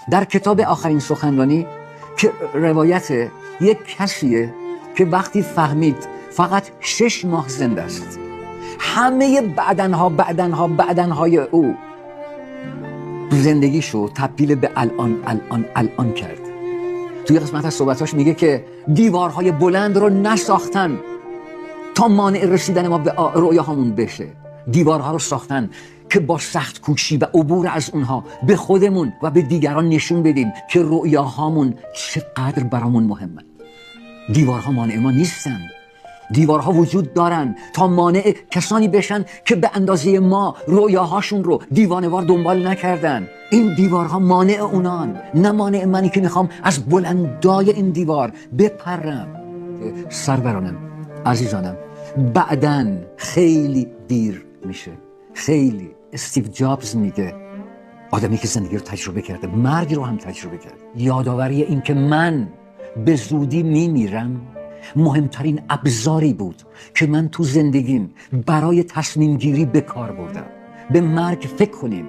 در کتاب آخرین سخنرانی که روایت یک کسیه که وقتی فهمید فقط 6 ماه زنده است، همه بعدنهای او زندگیشو تبدیل به الان کرد. توی قسمت از صحبتاش میگه که دیوارهای بلند رو نساختن تا مانع رسیدن ما به رؤیاهامون بشه. دیوارها رو ساختن که با سخت کوشی و عبور از اونها به خودمون و به دیگران نشون بدیم که رؤیاهامون چقدر برامون مهمه. دیوارها مانع ما نیستن. دیوارها وجود دارن تا مانع کسانی بشن که به اندازه ما رؤیاهاشون رو دیوانه‌وار دنبال نکردن. این دیوارها مانع اونان، نه مانع منی که میخوام از بلندای این دیوار بپرم. سرورانم، عزیزانم، بعدن خیلی دیر میشه. خیلی. استیو جابز میگه آدمی که زندگی رو تجربه کرده مرگ رو هم تجربه کرده، یادآوری این که من به زودی میمیرم مهمترین ابزاری بود که من تو زندگیم برای تصمیم گیری به کار بردم. به مرگ فکر کنیم